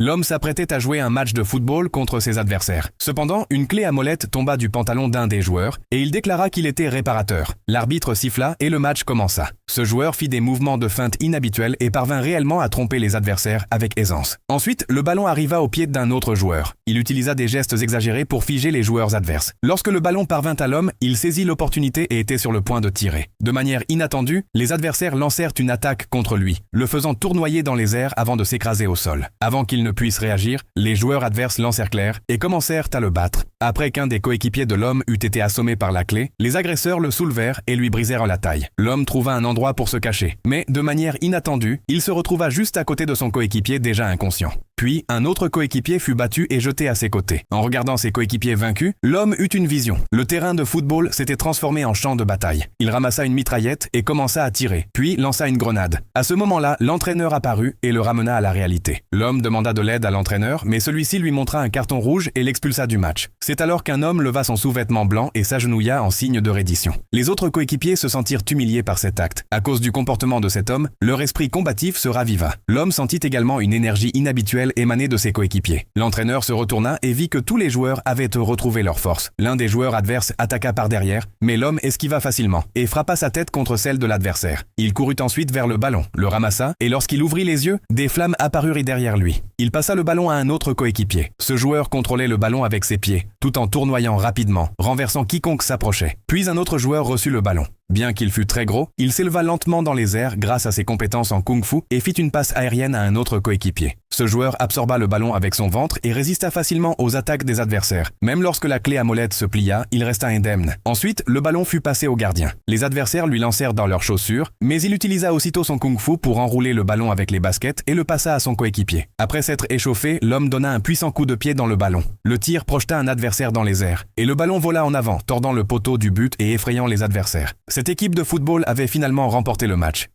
L'homme s'apprêtait à jouer un match de football contre ses adversaires. Cependant, une clé à molette tomba du pantalon d'un des joueurs et il déclara qu'il était réparateur. L'arbitre siffla et le match commença. Ce joueur fit des mouvements de feinte inhabituels et parvint réellement à tromper les adversaires avec aisance. Ensuite, le ballon arriva au pied d'un autre joueur. Il utilisa des gestes exagérés pour figer les joueurs adverses. Lorsque le ballon parvint à l'homme, il saisit l'opportunité et était sur le point de tirer. De manière inattendue, les adversaires lancèrent une attaque contre lui, le faisant tournoyer dans les airs avant de s'écraser au sol. Avant qu'il ne puisse réagir, les joueurs adverses l'encerclèrent et commencèrent à le battre. Après qu'un des coéquipiers de l'homme eût été assommé par la clé, les agresseurs le soulevèrent et lui brisèrent la taille. L'homme trouva un endroit pour se cacher, mais de manière inattendue, il se retrouva juste à côté de son coéquipier déjà inconscient. Puis, un autre coéquipier fut battu et jeté à ses côtés. En regardant ses coéquipiers vaincus, l'homme eut une vision. Le terrain de football s'était transformé en champ de bataille. Il ramassa une mitraillette et commença à tirer, puis lança une grenade. À ce moment-là, l'entraîneur apparut et le ramena à la réalité. L'homme demanda de l'aide à l'entraîneur, mais celui-ci lui montra un carton rouge et l'expulsa du match. C'est alors qu'un homme leva son sous-vêtement blanc et s'agenouilla en signe de reddition. Les autres coéquipiers se sentirent humiliés par cet acte. À cause du comportement de cet homme, leur esprit combatif se raviva. L'homme sentit également une énergie inhabituelle émanée de ses coéquipiers. L'entraîneur se retourna et vit que tous les joueurs avaient retrouvé leur force. L'un des joueurs adverses attaqua par derrière, mais l'homme esquiva facilement et frappa sa tête contre celle de l'adversaire. Il courut ensuite vers le ballon, le ramassa et lorsqu'il ouvrit les yeux, des flammes apparurent derrière lui. Il passa le ballon à un autre coéquipier. Ce joueur contrôlait le ballon avec ses pieds, tout en tournoyant rapidement, renversant quiconque s'approchait. Puis un autre joueur reçut le ballon. Bien qu'il fût très gros, il s'éleva lentement dans les airs grâce à ses compétences en kung-fu et fit une passe aérienne à un autre coéquipier. Ce joueur absorba le ballon avec son ventre et résista facilement aux attaques des adversaires. Même lorsque la clé à molette se plia, il resta indemne. Ensuite, le ballon fut passé au gardien. Les adversaires lui lancèrent dans leurs chaussures, mais il utilisa aussitôt son kung-fu pour enrouler le ballon avec les baskets et le passa à son coéquipier. Après s'être échauffé, l'homme donna un puissant coup de pied dans le ballon. Le tir projeta un adversaire dans les airs, et le ballon vola en avant, tordant le poteau du but et effrayant les adversaires. Cette équipe de football avait finalement remporté le match.